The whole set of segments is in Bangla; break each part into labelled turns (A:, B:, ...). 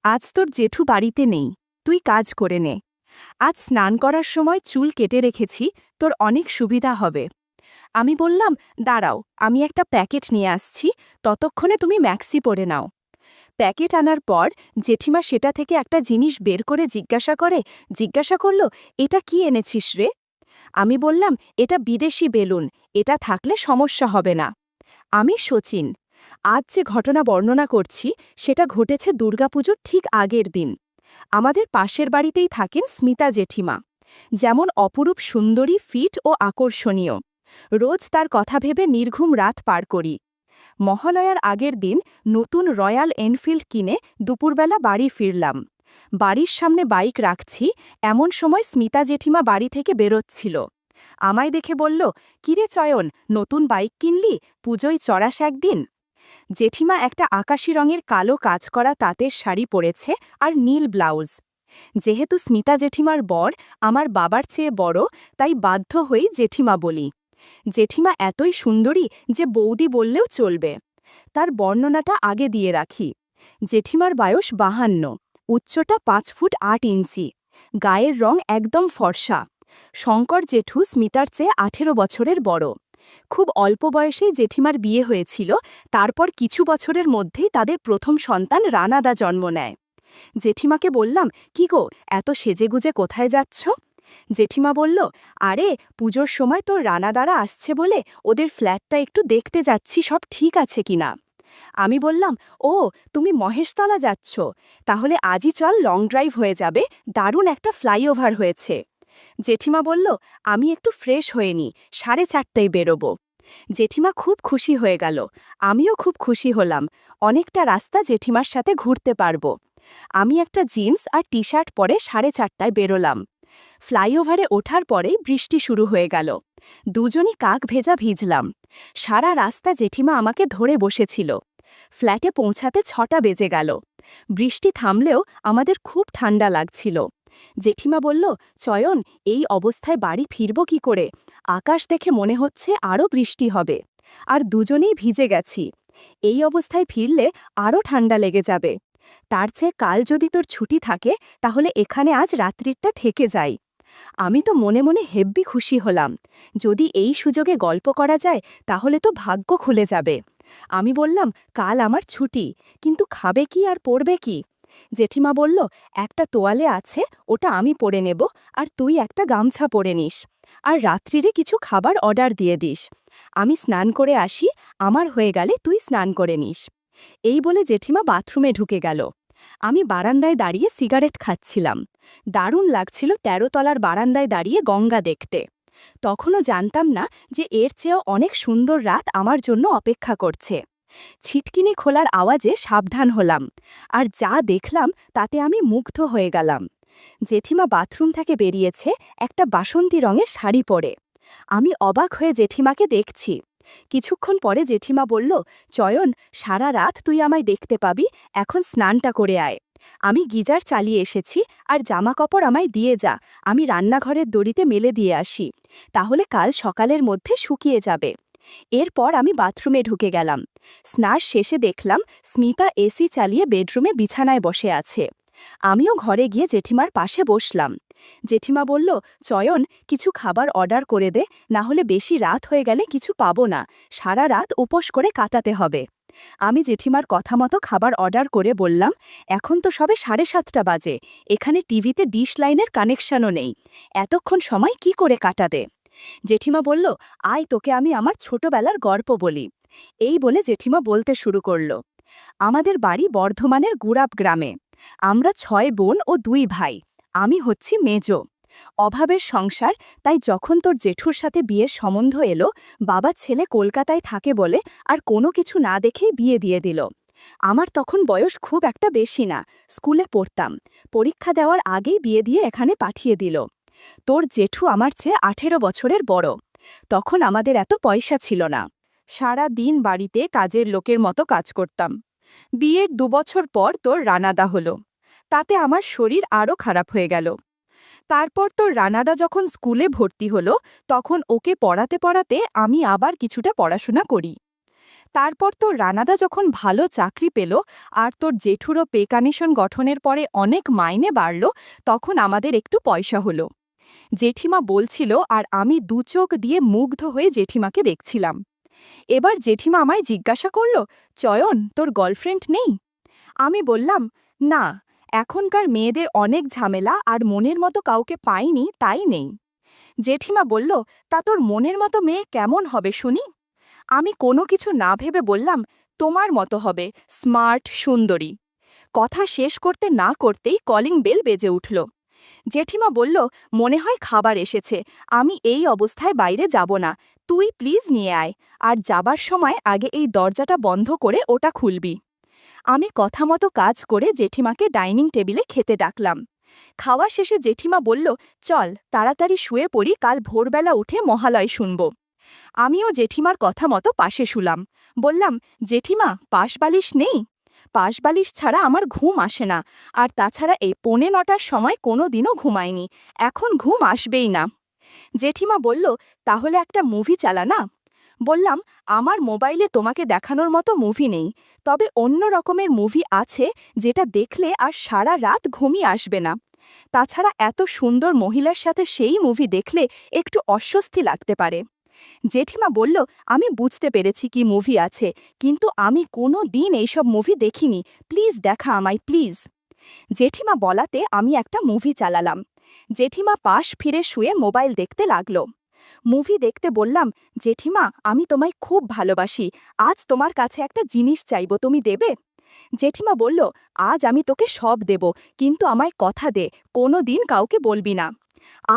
A: আজ তোর জেঠু বাড়িতে নেই, তুই কাজ করে নে। আজ স্নান করার সময় চুল কেটে রেখেছি, তোর অনেক সুবিধা হবে। আমি বললাম, দাঁড়াও, আমি একটা প্যাকেট নিয়ে আসছি, ততক্ষণে তুমি ম্যাক্সি পরে নাও। প্যাকেট আনার পর জেঠিমা সেটা থেকে একটা জিনিস বের করে জিজ্ঞাসা করল, এটা কি এনেছিস রে? আমি বললাম, এটা বিদেশি বেলুন, এটা থাকলে সমস্যা হবে না। আমি শচীন। আজ যে ঘটনা বর্ণনা করছি সেটা ঘটেছে দুর্গাপুজোর ঠিক আগের দিন। আমাদের পাশের বাড়িতেই থাকেন স্মিতা জেঠিমা। যেমন অপরূপ সুন্দরী, ফিট ও আকর্ষণীয়। রোজ তার কথা ভেবে নির্ঘুম রাত পার করি। মহালয়ার আগের দিন নতুন রয়্যাল এনফিল্ড কিনে দুপুরবেলা বাড়ি ফিরলাম। বাড়ির সামনে বাইক রাখছি, এমন সময় স্মিতা জেঠিমা বাড়ি থেকে বেরোচ্ছিল। আমায় দেখে বলল, কিরে চয়ন, নতুন বাইক কিনলি, পুজোয় চড়াস একদিন। জেঠিমা একটা আকাশি রঙের কালো কাজ করা তাঁতের শাড়ি পরেছে আর নীল ব্লাউজ। যেহেতু স্মিতা জেঠিমার বর আমার বাবার চেয়ে বড়, তাই বাধ্য হয়েই জেঠিমা বলি। জেঠিমা এতই সুন্দরী যে বৌদি বললেও চলবে। তার বর্ণনাটা আগে দিয়ে রাখি। জেঠিমার বয়স 52, উচ্চতা 5 ফুট 8 ইঞ্চি, গায়ের রং একদম ফর্সা। শঙ্কর জেঠু স্মিতার চেয়ে 18 বছরের বড়। খুব অল্প বয়সেই জেঠিমার বিয়ে হয়েছিল, তারপর কিছু বছরের মধ্যেই তাদের প্রথম সন্তান রানাদা জন্ম নেয়। জেঠিমাকে বললাম, কি গো, এত সেজেগুজে কোথায় যাচ্ছ? জেঠিমা বলল, আরে পুজোর সময় তোর রানাদারা আসছে বলে ওদের ফ্ল্যাটটা একটু দেখতে যাচ্ছি, সব ঠিক আছে কিনা। আমি বললাম, ও, তুমি মহেশতলা যাচ্ছ, তাহলে আজই চল, লং ড্রাইভ হয়ে যাবে, দারুণ একটা ফ্লাইওভার হয়েছে। জেঠিমা বলল, আমি একটু ফ্রেশ হয়ে নি, 4:30টায় বেরোবো। জেঠিমা খুব খুশি হয়ে গেল, আমিও খুব খুশি হলাম, অনেকটা রাস্তা জেঠিমার সাথে ঘুরতে পারবো। আমি একটা জিন্স আর টি শার্ট পরে 4:30টায় বেরোলাম। ফ্লাইওভারে ওঠার পরেই বৃষ্টি শুরু হয়ে গেল। দুজনই কাক ভেজা ভিজলাম। সারা রাস্তা জেঠিমা আমাকে ধরে বসেছিল। ফ্ল্যাটে পৌঁছাতে 6টা বেজে গেল। বৃষ্টি থামলেও আমাদের খুব ঠান্ডা লাগছিল। জেঠিমা বলল, চয়ন, এই অবস্থায় বাড়ি ফিরব কি করে? আকাশ দেখে মনে হচ্ছে আরও বৃষ্টি হবে। আর দুজনেই ভিজে গেছি। এই অবস্থায় ফিরলে আরও ঠান্ডা লেগে যাবে। তার চেয়ে কাল যদি তোর ছুটি থাকে, তাহলে এখানে আজ রাত্রিটা থেকে যাই। আমি তো মনে মনে হেব্বি খুশি হলাম। যদি এই সুযোগে গল্প করা যায়, তাহলে তো ভাগ্য খুলে যাবে। আমি বললাম, কাল আমার ছুটি, কিন্তু খাবে কি আর পরবে কি? জেঠিমা বলল, একটা তোয়ালে আছে, ওটা আমি পরে নেব, আর তুই একটা গামছা পরে নিস। আর রাত্রিরে কিছু খাবার অর্ডার দিয়ে দিস। আমি স্নান করে আসি, আমার হয়ে গেলে তুই স্নান করে নিস। এই বলে জেঠিমা বাথরুমে ঢুকে গেল। আমি বারান্দায় দাঁড়িয়ে সিগারেট খাচ্ছিলাম। দারুণ লাগছিল 13 তলার বারান্দায় দাঁড়িয়ে গঙ্গা দেখতে। তখনও জানতাম না যে এর চেয়েও অনেক সুন্দর রাত আমার জন্য অপেক্ষা করছে। ছিটকিনি খোলার আওয়াজে সাবধান হলাম, আর যা দেখলাম তাতে আমি মুগ্ধ হয়ে গেলাম। জেঠিমা বাথরুম থেকে বেরিয়েছে একটা বাসন্তী রঙের শাড়ি পরে। আমি অবাক হয়ে জেঠিমাকে দেখছি। কিছুক্ষণ পরে জেঠিমা বলল, চয়ন, সারা রাত তুই আমায় দেখতে পাবি, এখন স্নানটা করে আয়। আমি গিজার চালিয়ে এসেছি, আর জামা কাপড় আমায় দিয়ে যা, আমি রান্নাঘরের দড়িতে মেলে দিয়ে আসি, তাহলে কাল সকালের মধ্যে শুকিয়ে যাবে। এরপর আমি বাথরুমে ঢুকে গেলাম। স্নান শেষে দেখলাম স্মিতা এসি চালিয়ে বেডরুমে বিছানায় বসে আছে। আমিও ঘরে গিয়ে জেঠিমার পাশে বসলাম। জেঠিমা বলল, চয়ন, কিছু খাবার অর্ডার করে দে, না হলে বেশি রাত হয়ে গেলে কিছু পাবো না, সারা রাত উপোস করে কাটাতে হবে। আমি জেঠিমার কথা মতো খাবার অর্ডার করে বললাম, এখন তো সবে 7:30টা বাজে, এখানে টিভিতে ডিশ লাইনের কানেকশনও নেই, এতক্ষণ সময় কি করে কাটাবে? জেঠিমা বলল, আয়, তোকে আমি আমার ছোটবেলার গল্প বলি। এই বলে জেঠিমা বলতে শুরু করল। আমাদের বাড়ি বর্ধমানের গুড়াব গ্রামে। আমরা 6 বোন ও 2 ভাই। আমি হচ্ছি মেজো। অভাবের সংসার, তাই যখন তোর জেঠুর সাথে বিয়ের সম্বন্ধ এলো, বাবা ছেলে কলকাতায় থাকে বলে আর কোনো কিছু না দেখেই বিয়ে দিয়ে দিল। আমার তখন বয়স খুব একটা বেশি না, স্কুলে পড়তাম। পরীক্ষা দেওয়ার আগেই বিয়ে দিয়ে এখানে পাঠিয়ে দিল। তোর জেঠু আমার চেয়ে 18 বছরের বড়। তখন আমাদের এত পয়সা ছিল না। সারা দিন বাড়িতে কাজের লোকের মতো কাজ করতাম। বিয়ের 2 বছর পর তোর রানাদা হলো। তাতে আমার শরীর আরও খারাপ হয়ে গেল। তারপর তোর রানাদা যখন স্কুলে ভর্তি হলো, তখন ওকে পড়াতে পড়াতে আমি আবার কিছুটা পড়াশোনা করি। তারপর তোর রানাদা যখন ভালো চাকরি পেল আর তোর জেঠুরও পে কমিশন গঠনের পরে অনেক মাইনে বাড়ল, তখন আমাদের একটু পয়সা হলো। জেঠিমা বলছিল আর আমি দু চোখ দিয়ে মুগ্ধ হয়ে জেঠিমাকে দেখছিলাম। এবার জেঠিমা আমায় জিজ্ঞাসা করল, চয়ন, তোর গার্লফ্রেন্ড নেই? আমি বললাম, না, এখনকার মেয়েদের অনেক ঝামেলা আর মনের মতো কাউকে পাইনি, তাই নেই। জেঠিমা বলল, তা তোর মনের মতো মেয়ে কেমন হবে শুনি? আমি কোনো কিছু না ভেবে বললাম, তোমার মতো হবে, স্মার্ট, সুন্দরী। কথা শেষ করতে না করতেই কলিং বেল বেজে উঠল। জেঠিমা বলল, মনে হয় খাবার এসেছে, আমি এই অবস্থায় বাইরে যাব না, তুই প্লিজ নিয়ে আয়, আর যাবার সময় আগে এই দরজাটা বন্ধ করে ওটা খুলবি। আমি কথা মতো কাজ করে জেঠিমাকে ডাইনিং টেবিলে খেতে ডাকলাম। খাওয়া শেষে জেঠিমা বলল, চল তাড়াতাড়ি শুয়ে পড়ি, কাল ভোরবেলা উঠে মহালয় শুনব। আমিও জেঠিমার কথা মতো পাশে শুলাম। বললাম, জেঠিমা, পাশবালিশ নেই? পাশবালিশ ছাড়া আমার ঘুম আসে না, আর তাছাড়া এই 9:45টার সময় কোনো দিনও ঘুমায়নি, এখন ঘুম আসবেই না। জেঠিমা বলল, তাহলে একটা মুভি চালা না। বললাম, আমার মোবাইলে তোমাকে দেখানোর মতো মুভি নেই, তবে অন্য রকমের মুভি আছে যেটা দেখলে আর সারা রাত ঘুমিয়ে আসবে না। তাছাড়া এত সুন্দর মহিলার সাথে সেই মুভি দেখলে একটু অস্বস্তি লাগতে পারে। জেঠিমা বলল, আমি বুঝতে পেরেছি কি মুভি আছে, কিন্তু আমি কোনো দিন এইসব মুভি দেখিনি, প্লিজ দেখা আমায়, প্লিজ। জেঠিমা বলাতে আমি একটা মুভি চালালাম। জেঠিমা পাশ ফিরে শুয়ে মোবাইল দেখতে লাগল। মুভি দেখতে বললাম, জেঠিমা, আমি তোমায় খুব ভালোবাসি, আজ তোমার কাছে একটা জিনিস চাইব, তুমি দেবে? জেঠিমা বলল, আজ আমি তোকে সব দেব, কিন্তু আমায় কথা দে, কোনো দিন কাউকে বলবি না।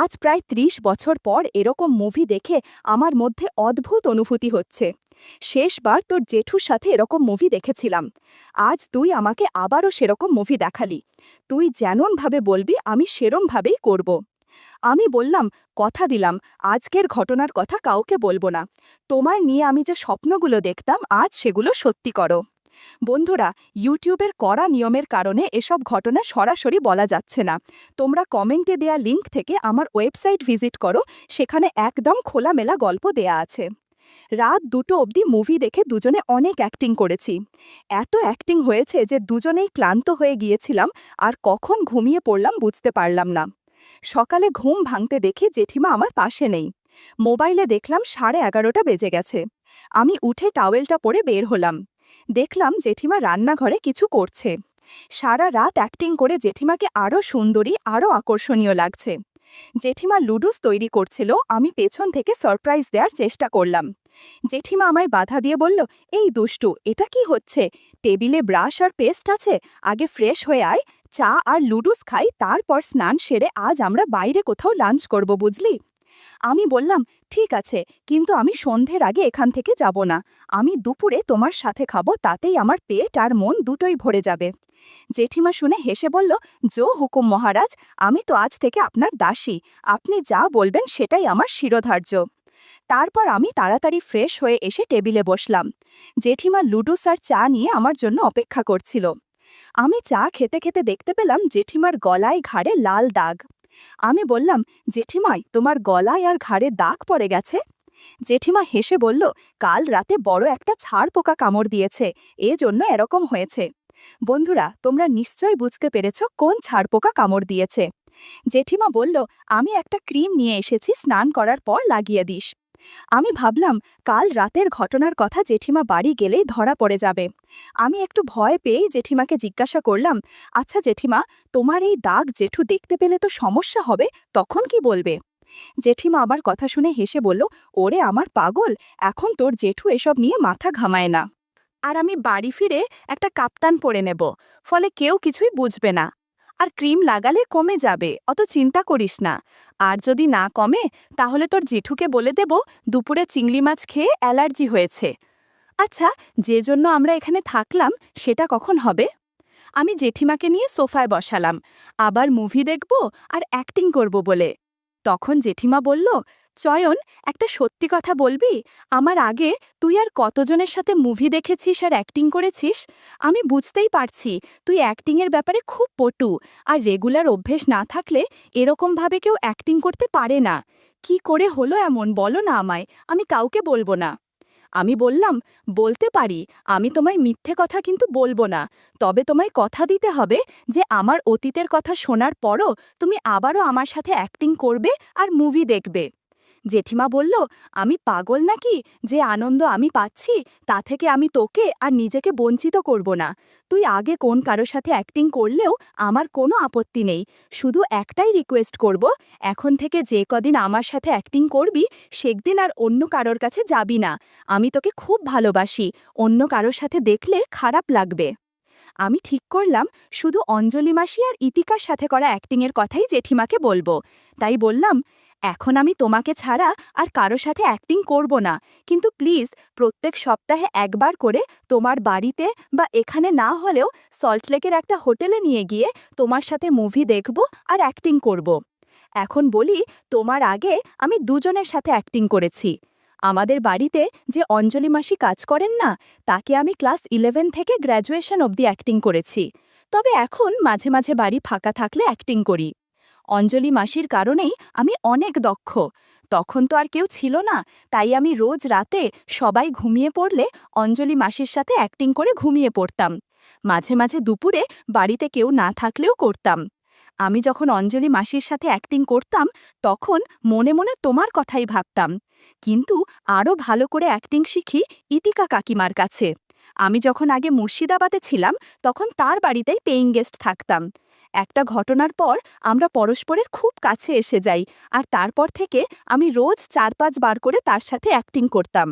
A: আজ প্রায় 30 বছর পর এরকম মুভি দেখে আমার মধ্যে অদ্ভুত অনুভূতি হচ্ছে। শেষবার তোর জেঠুর সাথে এরকম মুভি দেখেছিলাম, আজ তুই আমাকে আবারও সেরকম মুভি দেখালি। তুই যেমনভাবে বলবি আমি সেরমভাবেই করব। আমি বললাম, কথা দিলাম, আজকের ঘটনার কথা কাউকে বলবো না। তোমার নিয়ে আমি যে স্বপ্নগুলো দেখতাম আজ সেগুলো সত্যি করো। বন্ধুরা, ইউটিউবের কড়া নিয়মের কারণে এসব ঘটনা সরাসরি বলা যাচ্ছে না। তোমরা কমেন্টে দেয়া লিঙ্ক থেকে আমার ওয়েবসাইট ভিজিট করো, সেখানে একদম খোলামেলা গল্প দেয়া আছে। রাত 2টো অবধি মুভি দেখে দুজনে অনেক অ্যাক্টিং করেছি। এত অ্যাক্টিং হয়েছে যে দুজনেই ক্লান্ত হয়ে গিয়েছিলাম, আর কখন ঘুমিয়ে পড়লাম বুঝতে পারলাম না। সকালে ঘুম ভাঙতে দেখি জেঠিমা আমার পাশে নেই। মোবাইলে দেখলাম 11:30 বেজে গেছে। আমি উঠে টাওয়েলটা পরে বের হলাম। দেখলাম জেঠিমা রান্নাঘরে কিছু করছে। সারা রাত অ্যাক্টিং করে জেঠিমাকে আরও সুন্দরী, আরও আকর্ষণীয় লাগছে। জেঠিমা লুডুস তৈরি করছিল, আমি পেছন থেকে সারপ্রাইজ দেওয়ার চেষ্টা করলাম। জেঠিমা আমায় বাধা দিয়ে বলল, এই দুষ্টু, এটা কি হচ্ছে? টেবিলে ব্রাশ আর পেস্ট আছে, আগে ফ্রেশ হয়ে আয়, চা আর লুডুস খাই, তারপর স্নান সেরে আজ আমরা বাইরে কোথাও লাঞ্চ করব, বুঝলি? আমি বললাম, ঠিক আছে, কিন্তু আমি সন্ধ্যের আগে এখান থেকে যাব না, আমি দুপুরে তোমার সাথে খাবো, তাতেই আমার পেট আর মন দুটোই ভরে যাবে। জেঠিমা শুনে হেসে বলল, জো হুকুম মহারাজ, আমি তো আজ থেকে আপনার দাসী, আপনি যা বলবেন সেটাই আমার শিরোধার্য। তারপর আমি তাড়াতাড়ি ফ্রেশ হয়ে এসে টেবিলে বসলাম। জেঠিমা লুডুস আর চা নিয়ে আমার জন্য অপেক্ষা করছিল। আমি চা খেতে খেতে দেখতে পেলাম জেঠিমার গলায় ঘাড়ে লাল দাগ। আমি বললাম, জেঠিমাই, তোমার গলায় আর ঘাড়ে দাগ পড়ে গেছে? জেঠিমা হেসে বলল, কাল রাতে বড় একটা ছাড় পোকা কামড় দিয়েছে, এজন্য এরকম হয়েছে। বন্ধুরা, তোমরা নিশ্চয়ই বুঝতে পেরেছ কোন ছাড় পোকা কামড় দিয়েছে। জেঠিমা বলল, আমি একটা ক্রিম নিয়ে এসেছি, স্নান করার পর লাগিয়ে দিস। আমি ভাবলাম কাল রাতের ঘটনার কথা জেঠিমা বাড়ি গেলেই ধরা পড়ে যাবে। আমি একটু ভয় পেয়েই জেঠিমাকে জিজ্ঞাসা করলাম, আচ্ছা জেঠিমা, তোমার এই দাগ জেঠু দেখতে পেলে তো সমস্যা হবে, তখন কি বলবে? জেঠিমা আমার কথা শুনে হেসে বলল, ওরে আমার পাগল, এখন তোর জেঠু এসব নিয়ে মাথা ঘামায় না। আর আমি বাড়ি ফিরে একটা কাপ্তান পরে নেব, ফলে কেউ কিছুই বুঝবে না। আর ক্রিম লাগালে কমে যাবে, অত চিন্তা করিস না। আর যদি না কমে, তাহলে তোর জেঠুকে বলে দেব দুপুরে চিংড়ি মাছ খেয়ে অ্যালার্জি হয়েছে। আচ্ছা, যে জন্য আমরা এখানে থাকলাম সেটা কখন হবে? আমি জেঠিমাকে নিয়ে সোফায় বসালাম, আবার মুভি দেখব আর অ্যাক্টিং করব বলে। তখন জেঠিমা বলল, চয়ন, একটা সত্যি কথা বলবি, আমার আগে তুই আর কতজনের সাথে মুভি দেখেছিস আর অ্যাক্টিং করেছিস? আমি বুঝতেই পারছি তুই অ্যাক্টিংয়ের ব্যাপারে খুব পটু, আর রেগুলার অভ্যেস না থাকলে এরকমভাবে কেউ অ্যাক্টিং করতে পারে না। কি করে হলো এমন, বলো না আমায়, আমি কাউকে বলবো না। আমি বললাম, বলতে পারি, আমি তোমায় মিথ্যে কথা কিন্তু বলবো না। তবে তোমায় কথা দিতে হবে যে আমার অতীতের কথা শোনার পরও তুমি আবারও আমার সাথে অ্যাক্টিং করবে আর মুভি দেখবে। জেঠিমা বলল, আমি পাগল নাকি যে আনন্দ আমি পাচ্ছি তা থেকে আমি তোকে আর নিজেকে বঞ্চিত করব না। তুই আগে কোন কারো সাথে অ্যাক্টিং করলেও আমার কোনো আপত্তি নেই। শুধু একটাই রিকোয়েস্ট করব, এখন থেকে যে কদিন আমার সাথে অ্যাক্টিং করবি সেদিন আর অন্য কারোর কাছে যাবি না। আমি তোকে খুব ভালোবাসি, অন্য কারোর সাথে দেখলে খারাপ লাগবে। আমি ঠিক করলাম শুধু অঞ্জলি মাসি আর ইতিকার সাথে করা অ্যাক্টিংয়ের কথাই জেঠিমাকে বলবো। তাই বললাম, এখন আমি তোমাকে ছাড়া আর কারো সাথে অ্যাক্টিং করব না, কিন্তু প্লিজ প্রত্যেক সপ্তাহে একবার করে তোমার বাড়িতে বা এখানে না হলেও সল্টলেকের একটা হোটেলে নিয়ে গিয়ে তোমার সাথে মুভি দেখব আর অ্যাক্টিং করব। এখন বলি, তোমার আগে আমি দুজনের সাথে অ্যাক্টিং করেছি। আমাদের বাড়িতে যে অঞ্জলি মাসি কাজ করেন না, তাকে আমি ক্লাস 11 থেকে গ্র্যাজুয়েশন অবধি অ্যাক্টিং করেছি। তবে এখন মাঝে মাঝে বাড়ি ফাঁকা থাকলে অ্যাক্টিং করি। অঞ্জলি মাসির কারণেই আমি অনেক দক্ষ। তখন তো আর কেউ ছিল না, তাই আমি রোজ রাতে সবাই ঘুমিয়ে পড়লে অঞ্জলি মাসির সাথে অ্যাক্টিং করে ঘুমিয়ে পড়তাম। মাঝে মাঝে দুপুরে বাড়িতে কেউ না থাকলেও করতাম। আমি যখন অঞ্জলি মাসির সাথে অ্যাক্টিং করতাম তখন মনে মনে তোমার কথাই ভাবতাম। কিন্তু আরও ভালো করে অ্যাক্টিং শিখি ইতিকা কাকিমার কাছে। আমি যখন আগে মুর্শিদাবাদে ছিলাম তখন তার বাড়িতেই পেইং গেস্ট থাকতাম। একটা ঘটনার পর আমরা পরস্পরের খুব কাছে এসে যাই, আর তারপর থেকে আমি রোজ 4-5 বার করে তার সাথে অ্যাক্টিং করতাম।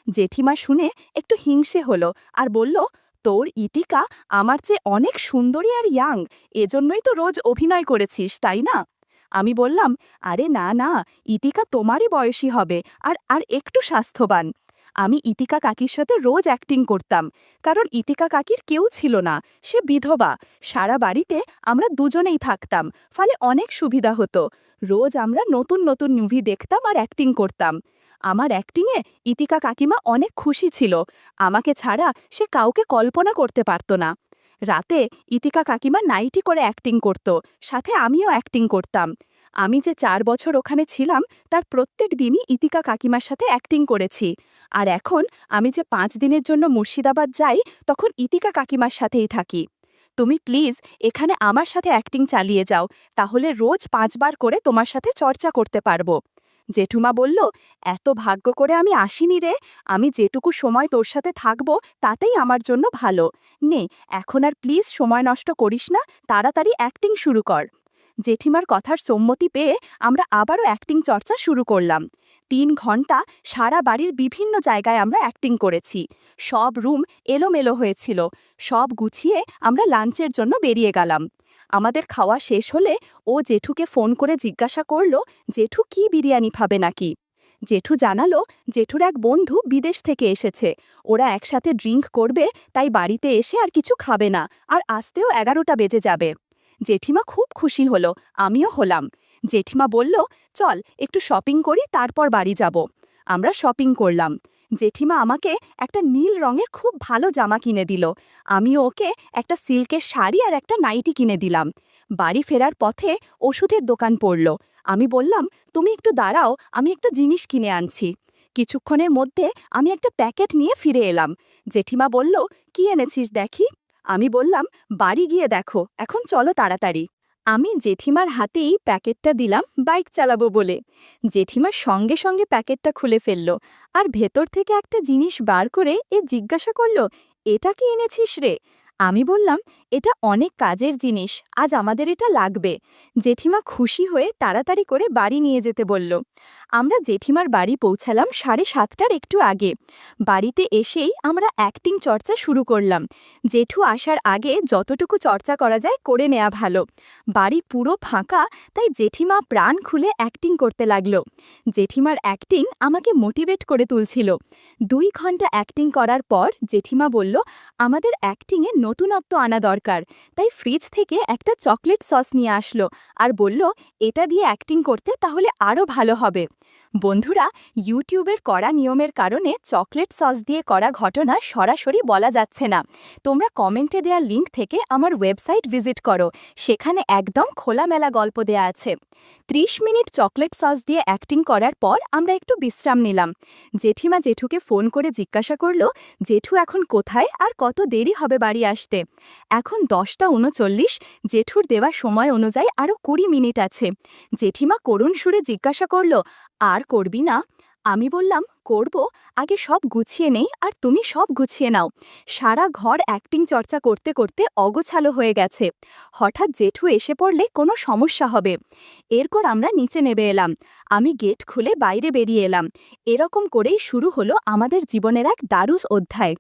A: জেঠিমা শুনে একটু হিংসে হলো আর বলল, তোর ইতিকা আমার চেয়ে অনেক সুন্দরী আর ইয়াং, এজন্যই তো রোজ অভিনয় করেছিস, তাই না? আমি বললাম, আরে না না, ইতিকা তোমারই বয়সী হবে আর আর একটু স্বাস্থ্যবান। আমি ইতিকা কাকির সাথে রোজ অ্যাক্টিং করতাম, কারণ ইতিকা কাকির কেউ ছিল না, সে বিধবা। সারা বাড়িতে আমরা দুজনেই থাকতাম, ফলে অনেক সুবিধা হতো। রোজ আমরা নতুন নতুন মুভি দেখতাম আর অ্যাক্টিং করতাম। আমার অ্যাক্টিংয়ে ইতিকা কাকিমা অনেক খুশি ছিল। আমাকে ছাড়া সে কাউকে কল্পনা করতে পারত না। রাতে ইতিকা কাকিমা নাইটি করে অ্যাক্টিং করত, সাথে আমিও অ্যাক্টিং করতাম। আমি যে 4 বছর ওখানে ছিলাম তার প্রত্যেক দিনই ইতিকা কাকিমার সাথে অ্যাক্টিং করেছি। আর এখন আমি যে 5 দিনের জন্য মুর্শিদাবাদ যাই তখন ইতিকা কাকিমার সাথেই থাকি। তুমি প্লিজ এখানে আমার সাথে অ্যাক্টিং চালিয়ে যাও, তাহলে রোজ 5 বার করে তোমার সাথে চর্চা করতে পারবো। জেঠুমা বলল, এত ভাগ্য করে আমি আসিনি রে, আমি যেটুকু সময় তোর সাথে থাকবো তাতেই আমার জন্য ভালো। নে, এখন আর প্লিজ সময় নষ্ট করিস না, তাড়াতাড়ি অ্যাক্টিং শুরু কর। জেঠিমার কথার সম্মতি পেয়ে আমরা আবারও অ্যাক্টিং চর্চা শুরু করলাম। 3 ঘন্টা সারা বাড়ির বিভিন্ন জায়গায় আমরা অ্যাক্টিং করেছি। সব রুম এলোমেলো হয়েছিল। সব গুছিয়ে আমরা লাঞ্চের জন্য বেরিয়ে গেলাম। আমাদের খাওয়া শেষ হলে ও জেঠুকে ফোন করে জিজ্ঞাসা করল, জেঠু কি বিরিয়ানি খাবে নাকি। জেঠু জানালো, জেঠুর এক বন্ধু বিদেশ থেকে এসেছে, ওরা একসাথে ড্রিঙ্ক করবে, তাই বাড়িতে এসে আর কিছু খাবে না, আর আসতেও 11টা বেজে যাবে। জেঠিমা খুব খুশি হলো, আমিও হলাম। জেঠিমা বলল, চল একটু শপিং করি, তারপর বাড়ি যাব। আমরা শপিং করলাম। জেঠিমা আমাকে একটা নীল রঙের খুব ভালো জামা কিনে দিল। আমিও ওকে একটা সিল্কের শাড়ি আর একটা নাইটি কিনে দিলাম। বাড়ি ফেরার পথে ওষুধের দোকান পড়ল। আমি বললাম, তুমি একটু দাঁড়াও, আমি একটা জিনিস কিনে আনছি। কিছুক্ষণের মধ্যে আমি একটা প্যাকেট নিয়ে ফিরে এলাম। জেঠিমা বলল, কি এনেছিস দেখি। আমি বললাম, বাড়ি গিয়ে দেখো, এখন চলো তাড়াতাড়ি। আমি জেঠিমার হাতেই প্যাকেটটা দিলাম বাইক চালাবো বলে। জেঠিমার সঙ্গে সঙ্গে প্যাকেটটা খুলে ফেলল আর ভেতর থেকে একটা জিনিস বার করে জিজ্ঞাসা করল, এটা কি এনেছিস রে? আমি বললাম, এটা অনেক কাজের জিনিস, আজ আমাদের এটা লাগবে। জেঠিমা খুশি হয়ে তাড়াতাড়ি করে বাড়ি নিয়ে যেতে বলল। আমরা জেঠিমার বাড়ি পৌঁছালাম 7:30টার একটু আগে। বাড়িতে এসেই আমরা অ্যাক্টিং চর্চা শুরু করলাম। জেঠু আসার আগে যতটুকু চর্চা করা যায় করে নেওয়া ভালো। বাড়ি পুরো ফাঁকা, তাই জেঠিমা প্রাণ খুলে অ্যাক্টিং করতে লাগলো। জেঠিমার অ্যাক্টিং আমাকে মোটিভেট করে তুলছিল। 2 ঘন্টা অ্যাক্টিং করার পর জেঠিমা বলল, আমাদের অ্যাক্টিংয়ে নতুনত্ব আনা দরকার। দরকার, তাই ফ্রিজ থেকে একটা চকলেট সস নিয়ে আসলো আর বলল এটা দিয়ে অ্যাক্টিং করতে তাহলে আরও ভালো হবে। বন্ধুরা, ইউটিউবের কড়া নিয়মের কারণে চকলেট সস দিয়ে করা ঘটনা সরাসরি বলা যাচ্ছে না। তোমরা কমেন্টে দেওয়া লিঙ্ক থেকে আমার ওয়েবসাইট ভিজিট করো, সেখানে একদম খোলামেলা গল্প দেয়া আছে। 30 মিনিট চকলেট সস দিয়ে অ্যাক্টিং করার পর আমরা একটু বিশ্রাম নিলাম। জেঠিমা জেঠুকে ফোন করে জিজ্ঞাসা করলো জেঠু এখন কোথায় আর কত দেরি হবে বাড়ি আসতে। এখন 10:39, জেঠুর দেওয়া সময় অনুযায়ী আরও 20 মিনিট আছে। জেঠিমা করুণ সুরে জিজ্ঞাসা করলো আর করবি না? আমি বললাম করব, আগে সব গুছিয়ে নেই আর তুমি সব গুছিয়ে নাও। সারা ঘর অ্যাক্টিং চর্চা করতে করতে অগোছালো হয়ে গেছে। হঠাৎ জেঠু এসে পড়লে কোনো সমস্যা হবে। এরপর আমরা নিচে নেমে এলাম। আমি গেট খুলে বাইরে বেরিয়ে এলাম। এরকম করেই শুরু হলো আমাদের জীবনের এক দারুণ অধ্যায়।